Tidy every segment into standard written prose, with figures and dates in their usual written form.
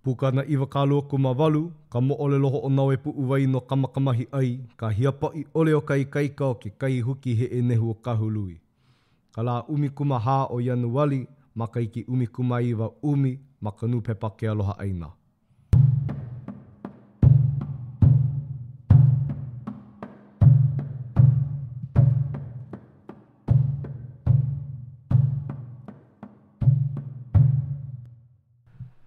Pukana iwa kālo kumawalu, ka mo'ole loho o nau e pu'u wai no kamakamahi ai, ka hiapa'i ole o kai kaika o ke kai huki he e nehu o kahului. Ka la umi kumaha o Ianuali, makai ki umi kumaiwa umi, maka nupepa ke aloha aina.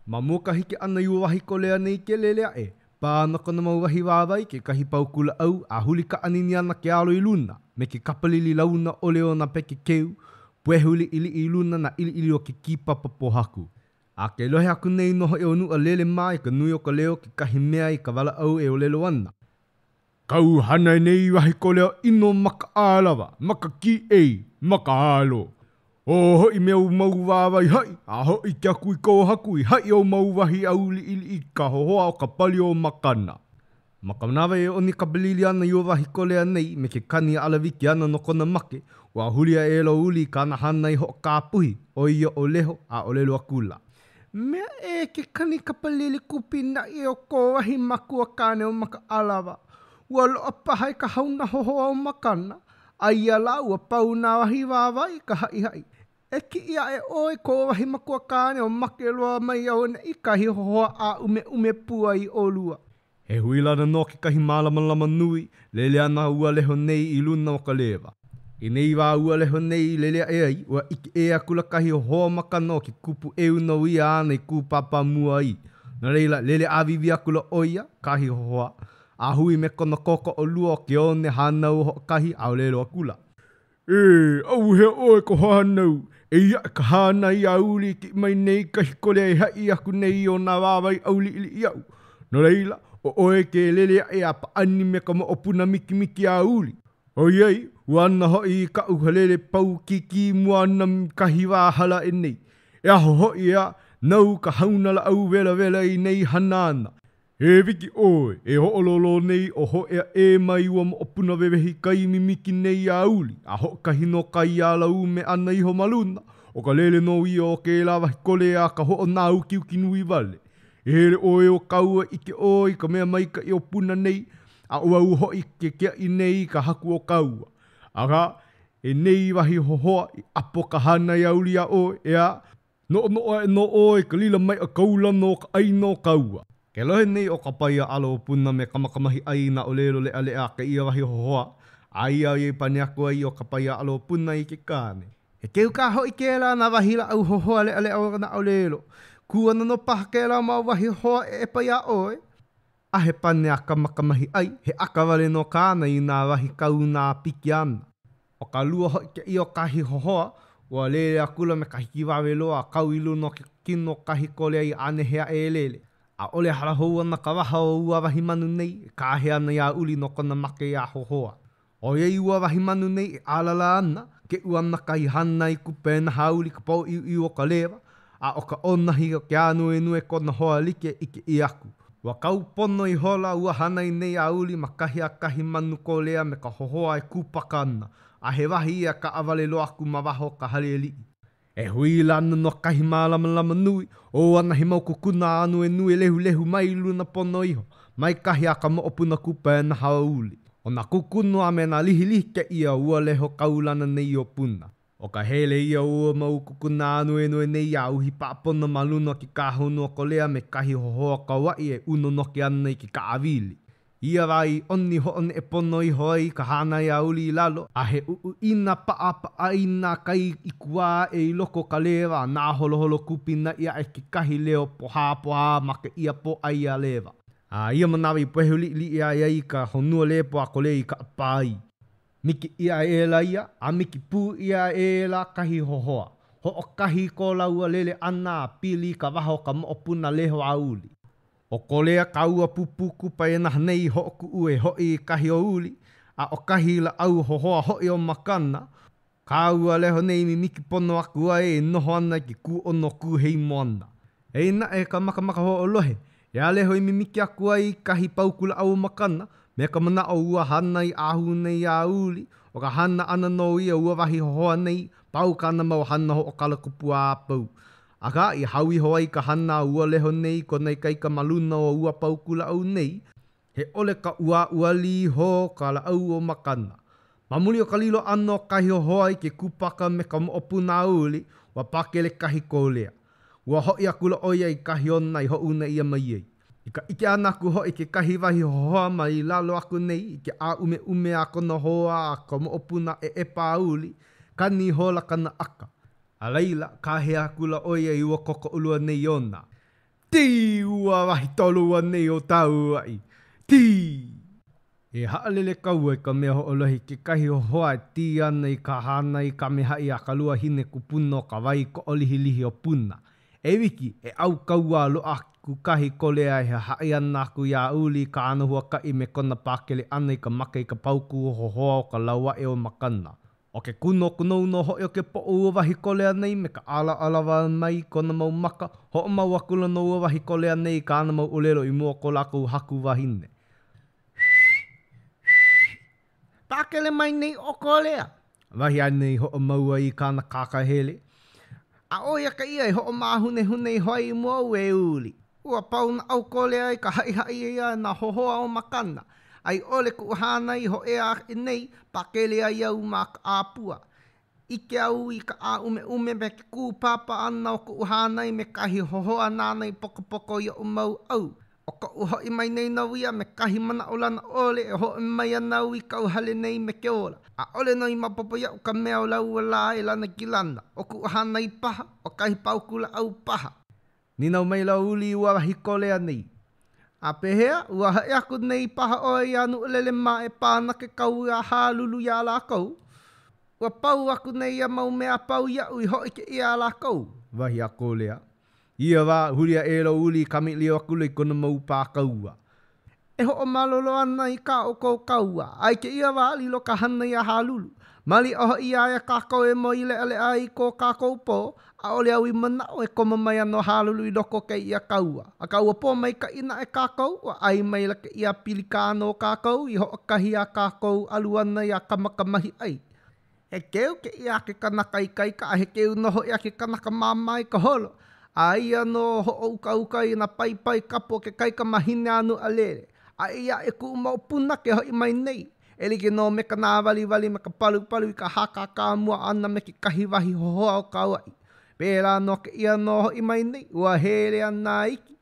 Ma mua ka hike ana i wahi ko lea nei ke lelea e. Pāna kona mau wahi wāwai ke kahi paukula au a huli ka anini ana ke alo i luna. Me ke kapalili launa o leo na peke keu. Puehuli ili i luna na ili o ke kipapa pohaku. A ke lohe aku nei noho e onu a lele mai ka nui o ka leo ke kahi mea i ka wala au e o lelo ana. Kau hana nei wahi ko leo ino maka alawa, maka ki ei, maka alo. O hoi mea u mau wāwai hai, a hoi kia kui kou hakui, hai o mau wahi auli ili i ka hohoa o ka pali o makana. Maka manawa e oni ka balili ana i o wahi kolea nei, me ke kani alawiki ana no kona make, wa hulia e lo uli ka ana hana i ho ka puhi, o ia o leho a o lelo akula. Mea e ke kani ka palili kupi na i o ko wahi makua kane o maka alawa. Ua lo apahai ka hauna hohoa o makana, a ia la ua pau na wahi wāwai ka hai. E ki ia e oi ko wahi makua kāne o make loa mai au na i kahi hohoa a ume pua i o lua. He huilana no ke kahi mālamalama nui, lele ana ua leho nei i luna o ka lewa. I nei wā ua leho nei lele e ai, ua iki e akula kahi hohoa makana o ki kupu e una uia ana i kūpapa mua i. Na reila lele avivi akula oia, kahi hohoa, a hui me kona koko o lua o ke one hanau ho kahi au lelo akula. E, au he oe ko hanau. E ia ka hana i auli ki mai nei kahi kore e hai aku nei o nā wāwai auli ili i au. No reila, o oe ke lele e a paani me ka maopuna miki a auli. O iei, wana hoi i ka uhalele pau ki mua na kahi wāhala e nei. E aho hoi ea, nau ka haunala au vela i nei hanana. E wiki oe, e hoololo nei o ho ea e mai ua maopuna wewehi kaimi miki nei a auli. A ho kahi no kai ala ume ana iho maluna. O ka lele no i o ke lawa hikole a ka ho o nā uki nui wale. E hele oe o kaua i ke oe ka mea maika i o puna nei. A ua uho i ke kia i nei ka haku o kaua. Aka, e nei wahi hohoa i apo ka hana i auli a oe. Ea, no oe ka lila mai a kaula no ka aino kaua. Ke lohe nei o ka paia alo puna me kamakamahi aina o lelo lea ka ia wahi hohoa. A ia i pane aku ai o ka paia alo puna i ke kāne. He keu ka hoi ke la na wahila au hohoa lea o na o lelo. Kua no paha ke la mau wahi hoa e paia oe. A he pane a kamakamahi ai, he akawale no kāna i nā wahi kau nā piki ana. O ka lua hoi ke i o kahi hohoa, ua lele akula me kahi kiwawe loa kau ilu no ke kino kahi kole ai anehea e lele. A ole harahou ana ka waha o ua wahi manu nei, ka he ana ia uli no kona make ia hohoa. O iei ua wahi manu nei e alala ana, ke ua ana kahi hana i kupe na hauli ka pau i o ka lewa, a o ka onahi o ke anu e nue kona hoa like i ke i aku. Ua kau pono i hola ua hana i nei a uli ma kahi a kahi manu ko lea me ka hohoa e kūpaka ana, a he wahi ia ka awale lo aku ma waho ka hale e lii. E hui lana no kahi mālamalama nui, o ana he mau kukuna anu e nui lehu mai luna pono iho, mai kahi a ka moopuna kupa e na hauli. O na kukunu a me na lihi ke ia ua leho kaulana nei o puna. O ka hele ia ua mau kukuna anu e nui nei a uhi paapona maluna ki ka hono o kolea me kahi hohoa ka wai e uno noke ana i ki ka awili. Ia vai oni ho on e pono i hoi ka hana i auli i lalo, a he ina paa ina kai i kua e i loko ka lewa nā holoholo kupina ia e ki kahi leo poha make ia po ai a lewa. A ia manawi puehuli li ia i ka honua lepo a kole i ka apai. Miki ia e la ia, a miki pu ia e la kahi hohoa. Ho o kahi ko laua lele ana pili ka waho ka moopuna leho auli. O kolea kaua pupuku pa e naha nei hoku ue hoi kahi o uli, a o kahi la au hohoa hoi o makana, kaua leho nei mi miki pono aku ai e noho ana ki ku ono ku hei moana. E ina e ka makamaka ho o lohe, e a leho i mi miki aku ai kahi paukula au makana, me ka mana o ua hana i ahu nei a uli, o ka hana ana no ia ua wahi hohoa nei, pau kana mau hana ho o kalakupu a pau. Aka i hawi hoai ka hana ua leho nei ko nei kai ka maluna o ua paukula au nei, he ole ka ua li ho ka la au o makana. Mamuli o ka lilo ano kahi o hoai ke kupaka me ka moopuna uli, wa pakele kahi kolea. Ua hoi akula oia i kahi ona i ho una ia mai ei. I ka ike ana ku hoi ke kahi wahi hoa mai lalo aku nei, i ke a ume a kona hoa a ka moopuna e epa uli, ka ni hola kana aka. A leila, ka hea kula oia i ua koko ulua nei ona. Ti ua wahi tolua nei o tau ai. Ti! E haalele kaua i ka mea ho olohi ke kahi o hoa e ti ana i ka hana i ka meha i a ka lua hine ku puna o ka wai ko olihi o puna. E wiki, e au kaua loa ku kahi kolea e hae ana ku ia uli ka ana hua kai me kona pakele ana i ka maka i ka pauku o hoa o ka laua e o makana. O ke kuno no hoi o ke po ua wahi kolea nei me ka ala mai kona mau maka ho o mau akula no ua wahi kolea nei ka ana mau ulelo i mua ko lako haku wahine. Pakele mai nei o kolea. Wahi anei ho o maua i kāna kākahele. A oia ka ia i ho o mahune i hoi i mua ue uli. Ua pauna au kolea i ka hai ia na hohoa o makana. Ai ole ku hana i ho ea i nei pakele ai au mā ka āpua. Ike au i ka a ume me ke kūpapa ana o ku hana i me kahi hohoa nāna i poko i o mau au. O ka uho i mai nei nau ia me kahi mana o lana ole e ho i mai anau i kau hale nei me ke ola. A ole no i mapopo ia o ka mea o lau la e lana ki lana. O ku hana i paha, o kahi paukula au paha. Ni nau mai lau uli ua wahi kolea nei. A pehea, ua hae aku nei paha o i anu ulele ma e pāna ke kau a hālulu ia la kou. Ua pau aku nei a mau mea pau ia ui hoi ke ia la kou. Wahi a kolea. Ia wā huria e ro uli kami lio aku le kona mau pā kaua. E ho o malolo ana i ka o kou kaua. Ai ke ia wā lilo ka hana i a hālulu. Mali oho i aia kako e mo i le ale ai ko kako po. A ole au i mana o e koma mai ano hālulu i loko ke ia kaua. A kaua po mai ka ina e kako. O ai mai la ke ia pilikano kako. I ho o kahi a kako aluana i a kamakamahi ai. He keu ke ia ke kanaka i kaika. A he keu noho ia ke kanaka mamai ka holo. Ai ano ho o uka i na pai kapo ke kaika mahine anu alere. A ia e ku mau puna ke hoi mai nei. Eli ke no me ka nā wali me ka palu i ka haka ka mua ana me ke kahi wahi hohoa o kauai. Pēra no ke ia no hoi mai nei. Ua here ana iki.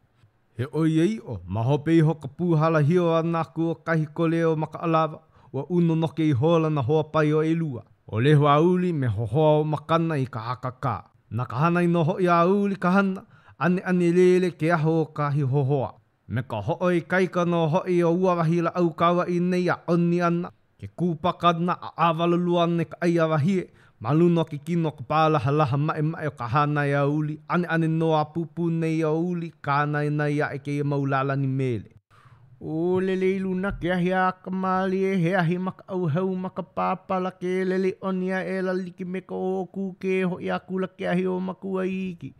He oi ei o. Mahope i ho ka pūhala hio ana ku o kahi kole o maka alawa. Ua uno no ke i hola na hoa pai o elua. O leho a uli me hohoa o makana i ka haka ka. Na ka hana i no hoi a uli ka hana, ane lele ke aho o kahi hohoa. Me ka hoi kaika no hoi o uawahi la au kawa i nei a oni ana, ke kūpaka ana a awalulu ane ka ai awahie, maluno ke kino ka pālaha mae o ka hana i a uli, ane no a pupu nei a uli, ka ana i nei a eke i maulala ni mele. O lele iluna ke ahi a kamali e he ahi maka au hau maka pāpala ke lele onia e la liki me ka o kuke ho i a kula ke ahi o makua iki.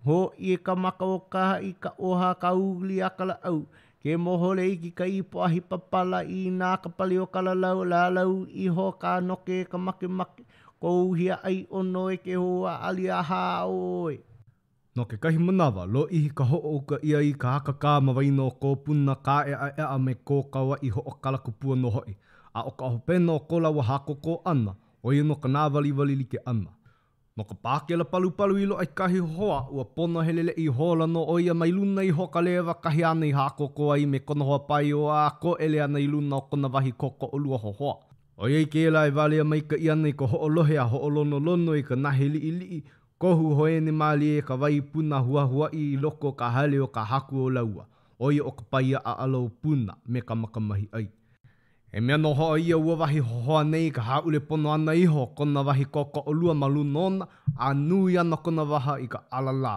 Ho i e ka maka o kaha i ka oha ka ugli a kala au. Ke mohole iki ka ipo ahi papala i nā ka pali o kala lau la lau i ho ka noke ka make. Ko uhia ai ono e ke hoa ali a haa oe. No ke kahi manawa, lo ihi ka ho'o ka ia i ka haka kā mawaino o kō puna ka ea me kō kaua i ho o kalakupua no hoi. A o ka hopena o kola wa hako ko ana, o i no ka nā wali like ana. No ka pākela palu ilo ai kahi hoa, ua pono helele i hola no o ia mai luna i ho ka lewa kahi ana i hako ko ai me kona hoa pai o a ko ele ana i luna o kona wahi koko o lua ho hoa. O iei ke la e wale mai ka i ana i ka ho'o lohe a ho'o lono i ka nahe li. Kohu hoe ni mali e ka wai puna hua i loko ka hale o ka haku o laua. O ia o ka paia a alo puna me ka makamahi ai. E mea no hoa ia ua wahi hohoa nei ka haule pono ana iho kona wahi koko o lua malu nona a nui ana kona waha i ka alala.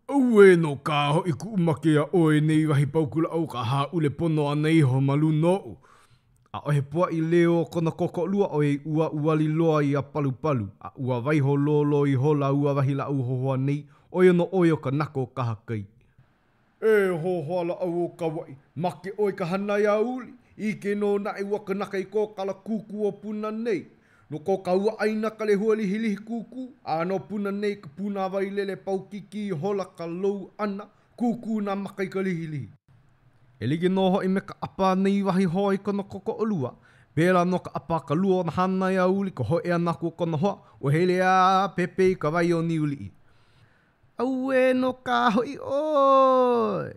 Aue no ka ho i ku umake a oe nei wahi paukula au ka haule pono ana iho malu nou. A ohe pua i leo kona koko lua o e ua uali loa i a palu. A ua waiho lolo i hola ua wahi la au hohoa nei. Oio no oio ka nako kaha kai. E hohoa la au o kawai. Make oi ka hana ia uli. I ke no na e ua ka naka i kō kala kuku o puna nei. No ko kaua aina ka le hua lihi kuku, ano puna nei ka puna vai lele paukiki hola ka lou ana, kuku na makai ka lihi. E ligi noho i me ka apa nei wahi hoi kono koko olua, pēra no ka apa ka lua na hana ia uli ko hoi ana kua kono hoa, o hele a pepe ka vai o ni uli. Au e no ka hoi oi!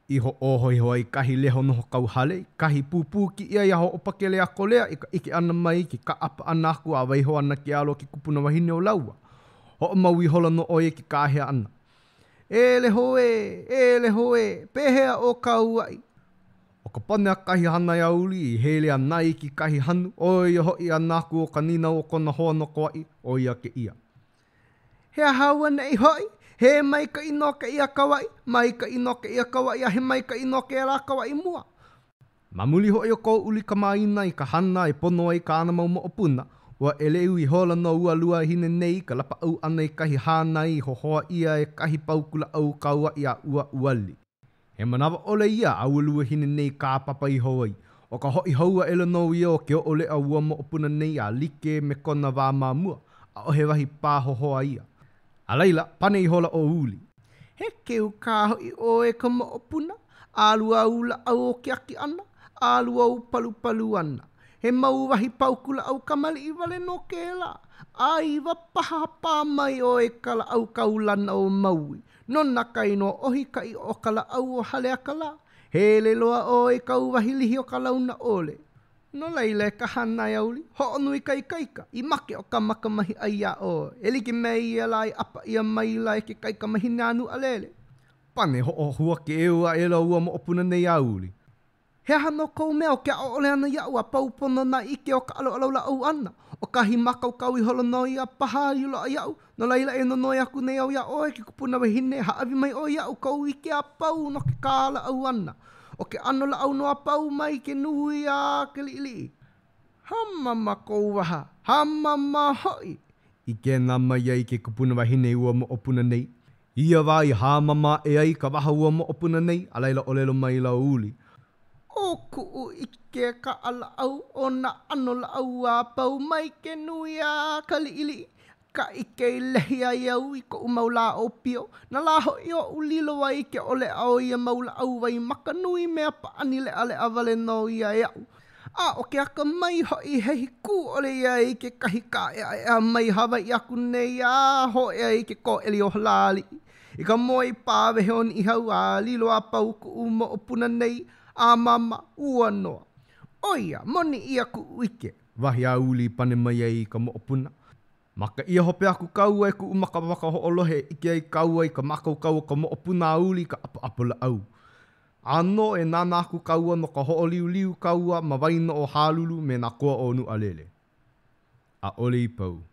Iho ohoi hoi kahi leho noho kau hale, kahi pūpū ki ia iaho opakele a kolea i ka ike ana mai ki ka apa ana aku a waiho ana ki alo ki kupuna wahine o laua. Ho mau i hola no oe ki kāhea ana. E le hoe, pehea o kau ai. O ka pane a kahi hana ia uli i hele a nai ki kahi hanu, o ia hoi ana aku o ka nina o kona hoa no koai, o ia ke ia. Hea haua nei hoi, he mai ka inoke ia kawai, mai ka inoke ia kawai, a he mai ka inoke ia kawai mua. Mamuli hoi o kou uli ka maina i ka hana e pono ai ka ana mau mo opuna, ua eleu i hola no ua lua hine nei ka lapa au ana i kahi hana i ho hoa ia e kahi paukula au kaua ia ua uali. He manawa ole ia au lua hine nei ka papa i hoi, o ka hoi haua ele no ia o ke o ole a ua mo opuna nei a like me kona wā mamua, a o he wahi pā ho hoa ia. A leila, pane i hola o uli. He keu ka hoi o e ka mo opuna, alua ula au o ke aki ana, alua au palu ana. He mau wahi paukula au kamali i wale no ke la. Ai wa paha pā mai o e kala au kaulana o maui. Nona kai no ohi kai o kala au o hale a kala. He le loa o e kau wahi lihi o ka launa ole. No leile ka hana iauli, ho nui kai kaika, i make o ka makamahi ai a o. Eliki mei ia lai apa ia mai lai ke kaika mahi nanu alele. Pane ho o hua ke eua e la ua mo opuna nei auli. He hano kou mea o ke a ole ana ia ua paupono na ike o ka alo la au ana. O kahi makau kau i holo no ia paha i ulo a iau. No leila e no noi aku nei au ia oe ki kupuna wahine haawi mai o iau kou ike a pau no ke kāla au ana. O ke ano la au noa pau mai ke nui a ke li. Hamama kou waha, hamama hoi. I ke nama iai ke kupuna wahine ua mo opuna nei. Ia wai hamama e ai ka waha ua mo opuna nei, a leila olelo mai la uli. O kuu ike ka ala au o na ano la au a pau mai ke nui a ka li. Ka ike i lehi ai au i ko umaula o pio. Na la hoi o ulilo wai ke ole au ia maula au wai maka nui mea pa anile ale avale no ia e au. A o ke aka mai hoi hehi ku ole ia i ke kahi ka ea mai hawa i aku nei a ho ea i ke ko eli o halali. I ka moi pāwehe on i hau a lilo a pau ku umo o puna nei a mama ua noa. Oia, moni ia ku uike. Wahi a uli pane mai ai ka mo o puna. Maka ia hope aku kaua e ku umaka waka ho olohe ike ai kaua i ka makau kaua ka mo o puna a uli ka apa au. Ano e nana aku kaua no ka ho liu kaua ma waino o halulu me na koa o nu alele. A ole i pau.